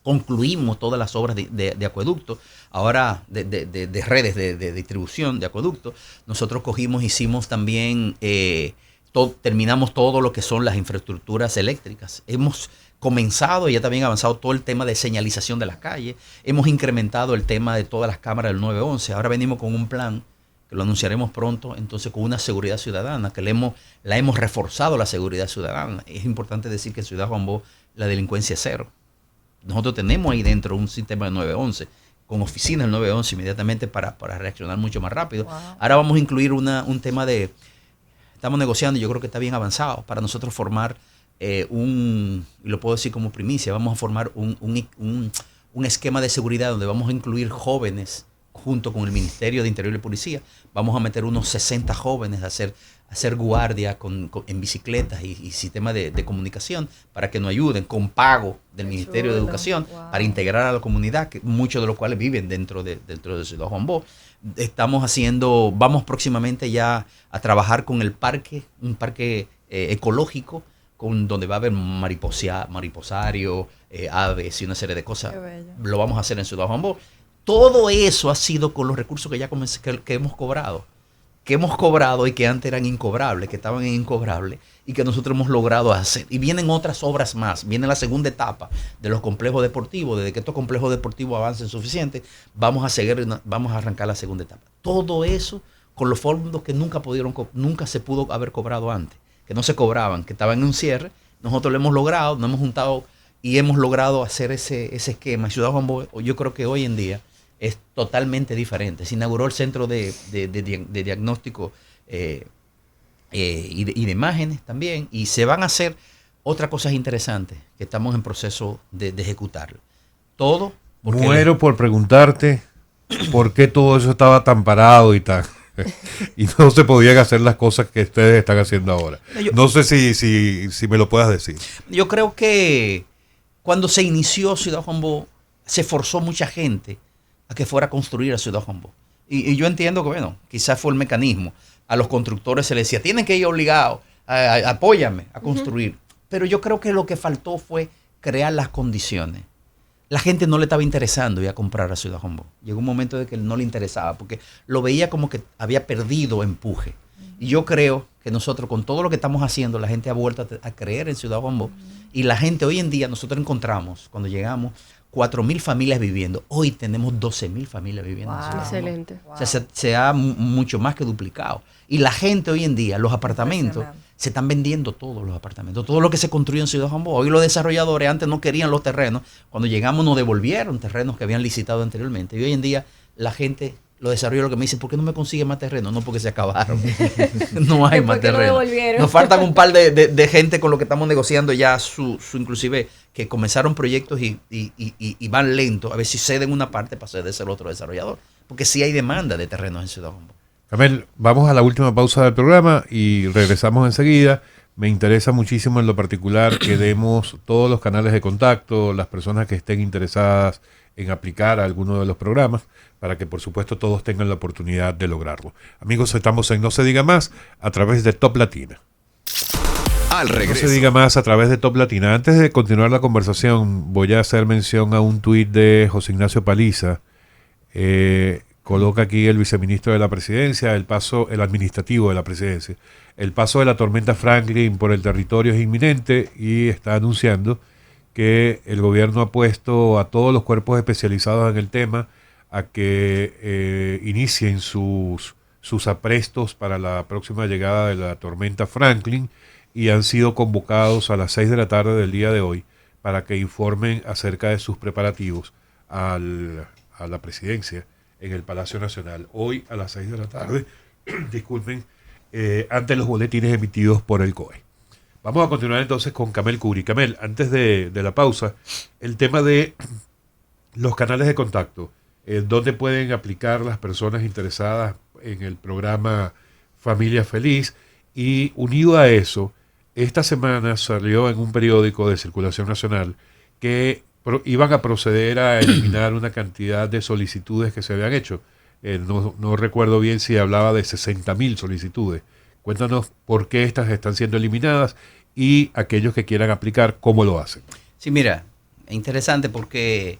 concluimos todas las obras de acueducto, ahora de redes de distribución de acueducto. Nosotros hicimos también, terminamos todo lo que son las infraestructuras eléctricas. Hemos comenzado y ya también avanzado todo el tema de señalización de las calles. Hemos incrementado el tema de todas las cámaras del 911. Ahora venimos con un plan que lo anunciaremos pronto, entonces con una seguridad ciudadana, que la hemos reforzado la seguridad ciudadana. Es importante decir que en Ciudad Juan Bosch la delincuencia es 0. Nosotros tenemos ahí dentro un sistema de 911, con oficinas del 911 inmediatamente para reaccionar mucho más rápido. Wow. Ahora vamos a incluir un tema estamos negociando y yo creo que está bien avanzado, para nosotros formar y lo puedo decir como primicia, vamos a formar un esquema de seguridad donde vamos a incluir jóvenes junto con el Ministerio de Interior y Policía. Vamos a meter unos 60 jóvenes a hacer guardia en bicicletas y sistemas de comunicación para que nos ayuden con pago del Ministerio de Educación. Wow. Para integrar a la comunidad, que muchos de los cuales viven dentro de Ciudad Juan Bosch. Vamos próximamente ya a trabajar con un parque ecológico, donde va a haber mariposario, aves y una serie de cosas. Lo vamos a hacer en Ciudad Juan Bosch. Todo eso ha sido con los recursos que hemos cobrado, que hemos cobrado y que antes eran incobrables, que estaban en incobrables y que nosotros hemos logrado hacer. Y vienen otras obras más, viene la segunda etapa de los complejos deportivos. Desde que estos complejos deportivos avancen suficiente, vamos a arrancar la segunda etapa. Todo eso con los fondos que nunca se pudo haber cobrado antes, que no se cobraban, que estaban en un cierre. Nosotros lo hemos logrado, nos hemos juntado y hemos logrado hacer ese esquema. Ciudad Juan Bosch, yo creo que hoy en día es totalmente diferente. Se inauguró el centro de diagnóstico y de imágenes también, y se van a hacer otras cosas interesantes que estamos en proceso de ejecutar. Todo. Muero por preguntarte por qué todo eso estaba tan parado y no se podían hacer las cosas que ustedes están haciendo ahora. No sé si me lo puedas decir. Yo creo que cuando se inició Ciudad Juan Bosch, se forzó mucha gente a que fuera a construir a Ciudad Juan Bosch. Y yo entiendo que, bueno, quizás fue el mecanismo. A los constructores se les decía, tienen que ir obligados, apóyame a construir. Pero yo creo que lo que faltó fue crear las condiciones. La gente no le estaba interesando ir a comprar a Ciudad Juan Bosch. Llegó un momento de que no le interesaba, porque lo veía como que había perdido empuje. Y yo creo que nosotros, con todo lo que estamos haciendo, la gente ha vuelto a creer en Ciudad Juan Bosch. Y la gente hoy en día, nosotros encontramos, cuando llegamos, 4.000 familias viviendo. Hoy tenemos 12.000 familias viviendo. Wow. Excelente. Wow. O sea, se ha mucho más que duplicado. Y la gente hoy en día, los apartamentos, se están vendiendo todos los apartamentos. Todo lo que se construye en Ciudad Juan Bosch. Hoy los desarrolladores antes no querían los terrenos. Cuando llegamos nos devolvieron terrenos que habían licitado anteriormente. Y hoy en día la gente, los desarrolladores, lo que me dicen, ¿por qué no me consigue más terreno? No, porque se acabaron. No hay más terreno. Nos faltan un par de gente con lo que estamos negociando ya inclusive que comenzaron proyectos y van lentos, a ver si ceden una parte para cederse al otro desarrollador, porque sí hay demanda de terrenos en Ciudad Juan Bosch. Camel, vamos a la última pausa del programa y regresamos enseguida. Me interesa muchísimo en lo particular que demos todos los canales de contacto, las personas que estén interesadas en aplicar a alguno de los programas, para que por supuesto todos tengan la oportunidad de lograrlo. Amigos, estamos en No Se Diga Más a través de Top Latina. Al regreso. No Se Diga Más a través de Top Latina. Antes de continuar la conversación, voy a hacer mención a un tuit de José Ignacio Paliza. Coloca aquí el viceministro de la presidencia, el administrativo de la presidencia. El paso de la tormenta Franklin por el territorio es inminente y está anunciando que el gobierno ha puesto a todos los cuerpos especializados en el tema a que inicien sus aprestos para la próxima llegada de la tormenta Franklin, y han sido convocados a las 6 de la tarde del día de hoy para que informen acerca de sus preparativos a la presidencia en el Palacio Nacional. Hoy a las 6 de la tarde, disculpen, ante los boletines emitidos por el COE. Vamos a continuar entonces con Camel Curi. Camel, antes de la pausa, el tema de los canales de contacto, ¿dónde pueden aplicar las personas interesadas en el programa Familia Feliz? Y unido a eso, esta semana salió en un periódico de circulación nacional que iban a proceder a eliminar una cantidad de solicitudes que se habían hecho. No recuerdo bien si hablaba de 60.000 solicitudes. Cuéntanos por qué estas están siendo eliminadas y aquellos que quieran aplicar, ¿cómo lo hacen? Sí, mira, es interesante porque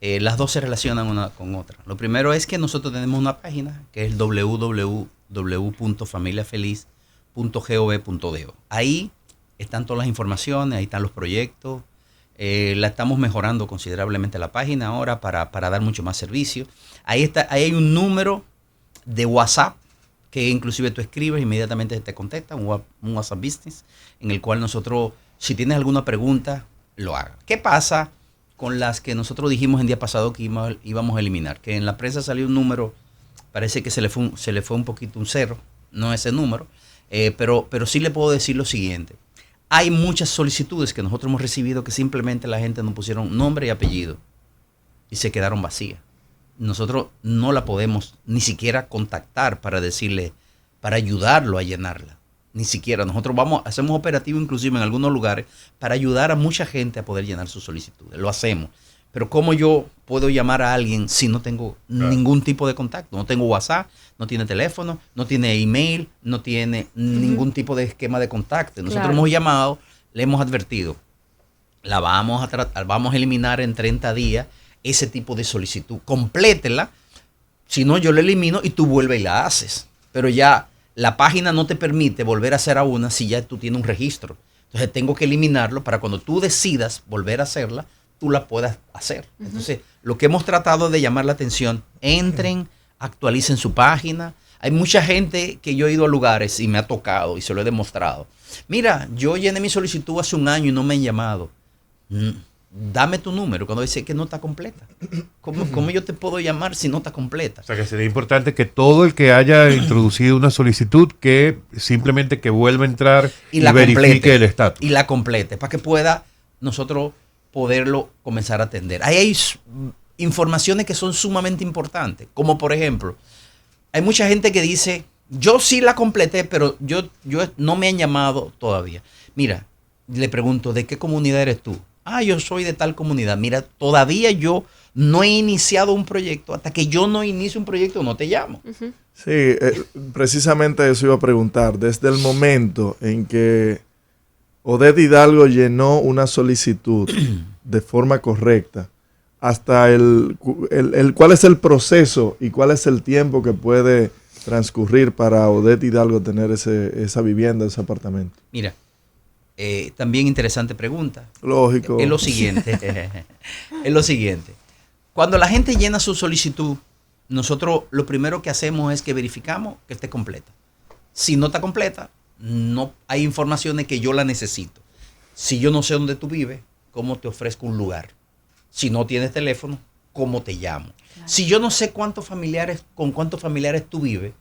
las dos se relacionan una con otra. Lo primero es que nosotros tenemos una página que es www.familiafeliz.gov.do. Ahí están todas las informaciones, ahí están los proyectos. La estamos mejorando considerablemente la página ahora para dar mucho más servicio. Ahí hay un número de WhatsApp que inclusive tú escribes, inmediatamente te contesta, un WhatsApp Business, en el cual nosotros, si tienes alguna pregunta, lo haga. ¿Qué pasa con las que nosotros dijimos el día pasado que íbamos a eliminar? Que en la prensa salió un número, parece que se le fue un poquito un cero, no ese número, pero sí le puedo decir lo siguiente. Hay muchas solicitudes que nosotros hemos recibido que simplemente la gente nos pusieron nombre y apellido y se quedaron vacías. Nosotros no la podemos ni siquiera contactar para decirle, para ayudarlo a llenarla. Ni siquiera. Nosotros hacemos operativo inclusive en algunos lugares para ayudar a mucha gente a poder llenar sus solicitudes. Lo hacemos. Pero ¿cómo yo puedo llamar a alguien si no tengo ningún tipo de contacto? No tengo WhatsApp, no tiene teléfono, no tiene email, no tiene ningún tipo de esquema de contacto. Nosotros hemos llamado, le hemos advertido, vamos a eliminar en 30 días ese tipo de solicitud. Complétela, si no yo la elimino y tú vuelves y la haces. pero ya la página no te permite volver a hacer a una si ya tú tienes un registro. Entonces tengo que eliminarlo para cuando tú decidas volver a hacerla, tú la puedas hacer. Entonces, lo que hemos tratado de llamar la atención, entren, actualicen su página. Hay mucha gente que yo he ido a lugares y me ha tocado y se lo he demostrado. Mira, yo llené mi solicitud hace un año y no me han llamado. Dame tu número cuando dice que no está completa. ¿Cómo yo te puedo llamar si no está completa? O sea, que sería importante que todo el que haya introducido una solicitud, que simplemente que vuelva a entrar y verifique el estatus. Y la complete, para que pueda nosotros poderlo comenzar a atender. Ahí hay informaciones que son sumamente importantes, como por ejemplo, hay mucha gente que dice, yo sí la completé, pero yo no me han llamado todavía. Mira, le pregunto, ¿de qué comunidad eres tú? Yo soy de tal comunidad. Mira, todavía yo no he iniciado un proyecto. Hasta que yo no inicie un proyecto, no te llamo. Sí, precisamente eso iba a preguntar. Desde el momento en que Odette Hidalgo llenó una solicitud de forma correcta, hasta cuál es el proceso y cuál es el tiempo que puede transcurrir para Odette Hidalgo tener esa vivienda, ese apartamento. Mira, también interesante pregunta. Lógico. Es lo siguiente. Cuando la gente llena su solicitud, nosotros lo primero que hacemos es que verificamos que esté completa. Si no está completa, no hay informaciones que yo la necesito. Si yo no sé dónde tú vives, ¿cómo te ofrezco un lugar? Si no tienes teléfono, ¿cómo te llamo? Claro. Si yo no sé con cuántos familiares tú vives,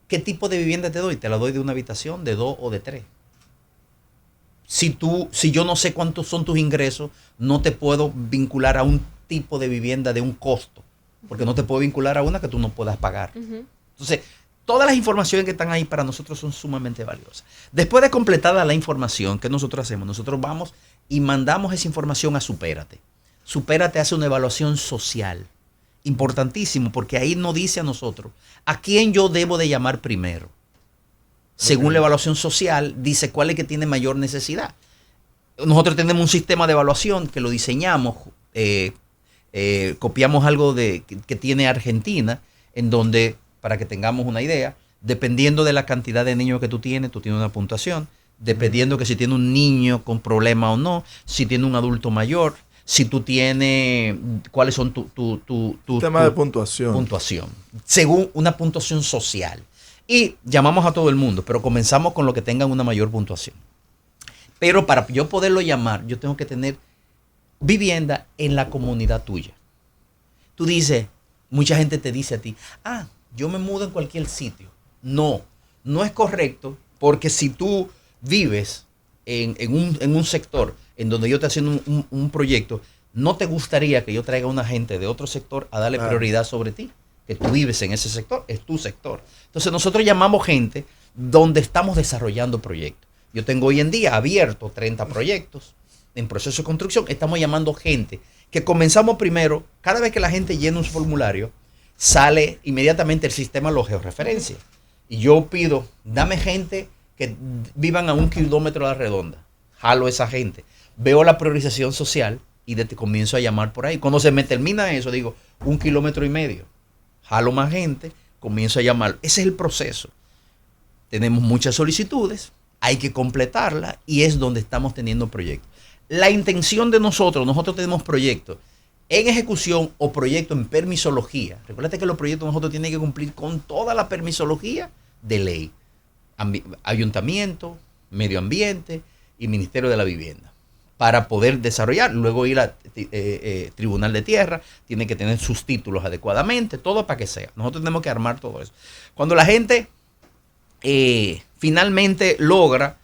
¿qué tipo de vivienda te doy? Te la doy de una habitación, de 2 o de 3. Si yo no sé cuántos son tus ingresos, no te puedo vincular a un tipo de vivienda de un costo, porque no te puedo vincular a una que tú no puedas pagar. Entonces, todas las informaciones que están ahí para nosotros son sumamente valiosas. Después de completada la información, ¿qué nosotros hacemos? Nosotros vamos y mandamos esa información a Supérate. Supérate hace una evaluación social, importantísimo, porque ahí nos dice a nosotros a quién yo debo de llamar primero. Según la evaluación social, dice cuál es que tiene mayor necesidad. Nosotros tenemos un sistema de evaluación que lo diseñamos, copiamos algo que tiene Argentina, en donde, para que tengamos una idea, dependiendo de la cantidad de niños que tú tienes una puntuación, dependiendo que si tiene un niño con problema o no, si tiene un adulto mayor, si tú tienes, cuáles son tu sistema de puntuación, según una puntuación social. Y llamamos a todo el mundo, pero comenzamos con los que tengan una mayor puntuación. Pero para yo poderlo llamar, yo tengo que tener vivienda en la comunidad tuya. Tú dices, mucha gente te dice a ti, yo me mudo en cualquier sitio. No es correcto, porque si tú vives en un sector en donde yo estoy haciendo un proyecto, no te gustaría que yo traiga a una gente de otro sector a darle prioridad sobre ti. Que tú vives en ese sector, es tu sector. Entonces nosotros llamamos gente donde estamos desarrollando proyectos. Yo tengo hoy en día abierto 30 proyectos en proceso de construcción. Estamos llamando gente que comenzamos primero, cada vez que la gente llena un formulario, sale inmediatamente el sistema lo georreferencia. Y yo pido, dame gente que vivan a 1 kilómetro a la redonda. Jalo a esa gente. Veo la priorización social y comienzo a llamar por ahí. Cuando se me termina eso, digo, 1,5 kilómetros. Jalo más gente, comienzo a llamar. Ese es el proceso. Tenemos muchas solicitudes, hay que completarlas y es donde estamos teniendo proyectos. La intención de nosotros tenemos proyectos en ejecución o proyectos en permisología. Recuerda que los proyectos nosotros tienen que cumplir con toda la permisología de ley. Ayuntamiento, medio ambiente y Ministerio de la Vivienda. Para poder desarrollar, luego ir a Tribunal de Tierra, tiene que tener sus títulos adecuadamente, todo para que sea. Nosotros tenemos que armar todo eso. Cuando la gente finalmente logra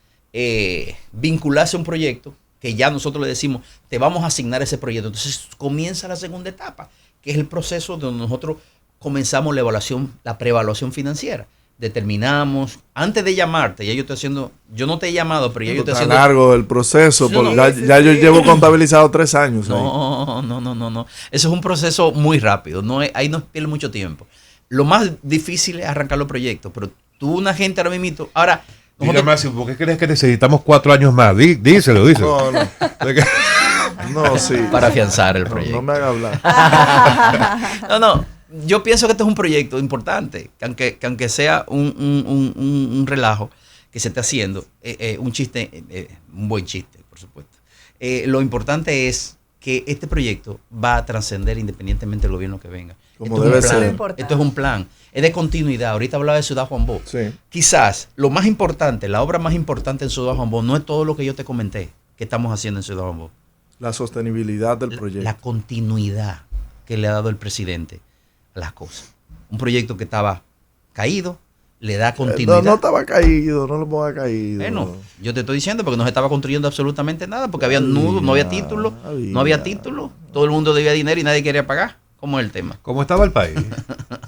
vincularse a un proyecto, que ya nosotros le decimos, te vamos a asignar ese proyecto, entonces comienza la segunda etapa, que es el proceso donde nosotros comenzamos la preevaluación financiera. Determinamos, antes de llamarte, ya yo no te he llamado, pero ya yo estoy haciendo... largo el proceso, ya yo llevo contabilizado 3 años. No. Eso es un proceso muy rápido, ahí no pierde mucho tiempo. Lo más difícil es arrancar los proyectos, pero tú una gente ahora mismo... Ahora, mira, Máximo, ¿por qué crees que necesitamos 4 años más? Díselo. No, sí. Para afianzar el proyecto. No me haga hablar. No. yo pienso que este es un proyecto importante, que aunque sea un relajo que se esté haciendo, un chiste, un buen chiste, por supuesto. Lo importante es que este proyecto va a trascender independientemente del gobierno que venga. Como debe ser. Esto es un plan, es de continuidad. Ahorita hablaba de Ciudad Juan Bosch. Sí. Quizás lo más importante, la obra más importante en Ciudad Juan Bosch no es todo lo que yo te comenté que estamos haciendo en Ciudad Juan Bosch. La sostenibilidad del proyecto. La continuidad que le ha dado el presidente a las cosas. Un proyecto que estaba caído, le da continuidad. No estaba caído, no lo ponga caído. Bueno, yo te estoy diciendo porque no se estaba construyendo absolutamente nada, porque había nudos, no había título, todo el mundo debía dinero y nadie quería pagar. ¿Cómo es el tema? ¿Cómo estaba el país?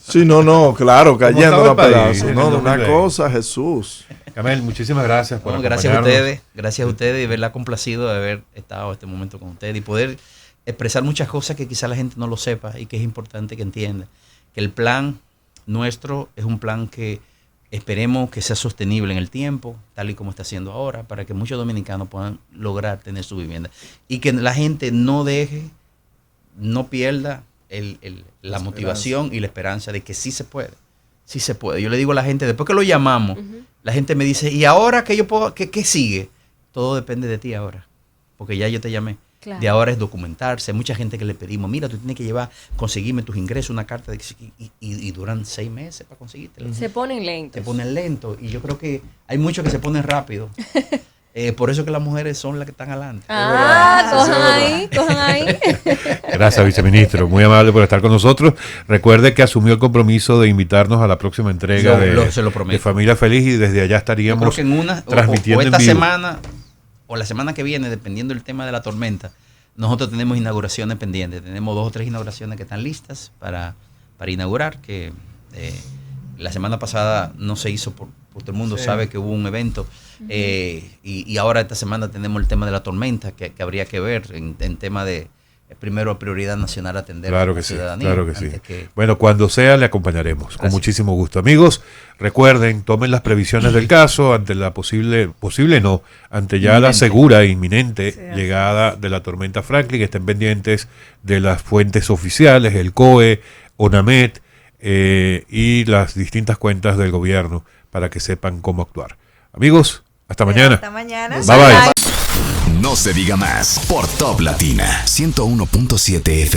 Sí, claro, cayendo a pedazos. No, una cosa, Jesús. Camel, muchísimas gracias por gracias a ustedes y verla complacido de haber estado este momento con ustedes y poder expresar muchas cosas que quizá la gente no lo sepa y que es importante que entienda. Que el plan nuestro es un plan que esperemos que sea sostenible en el tiempo, tal y como está haciendo ahora, para que muchos dominicanos puedan lograr tener su vivienda. Y que la gente no pierda la motivación y la esperanza de que sí se puede. Sí se puede. Yo le digo a la gente, después que lo llamamos, la gente me dice, ¿y ahora qué yo puedo, qué sigue? Todo depende de ti ahora, porque ya yo te llamé. Claro. De ahora es documentarse. Hay mucha gente que le pedimos, mira, tú tienes que conseguirme tus ingresos, una carta y duran 6 meses para conseguirte. Se ponen lentos. Se ponen lentos. Y yo creo que hay muchos que se ponen rápido. Por eso que las mujeres son las que están adelante. Cojan ahí. Gracias, viceministro. Muy amable por estar con nosotros. Recuerde que asumió el compromiso de invitarnos a la próxima entrega de Familia Feliz y desde allá estaríamos transmitiendo esta en vivo. Semana o la semana que viene, dependiendo del tema de la tormenta, nosotros tenemos inauguraciones pendientes. Tenemos 2 o 3 inauguraciones que están listas para inaugurar, que la semana pasada no se hizo por todo el mundo sabe que hubo un evento y ahora esta semana tenemos el tema de la tormenta que habría que ver en tema de primero prioridad nacional atender a la ciudadanía. Claro que sí. Bueno, cuando sea le acompañaremos. Gracias. Con muchísimo gusto. Amigos, recuerden, tomen las previsiones del caso ante la ante ya la segura e inminente llegada de la tormenta Franklin. Estén pendientes de las fuentes oficiales, el COE, ONAMED y las distintas cuentas del gobierno para que sepan cómo actuar. Amigos, hasta mañana. Hasta mañana. Bye bye. No se diga más por Top Latina 101.7 FM.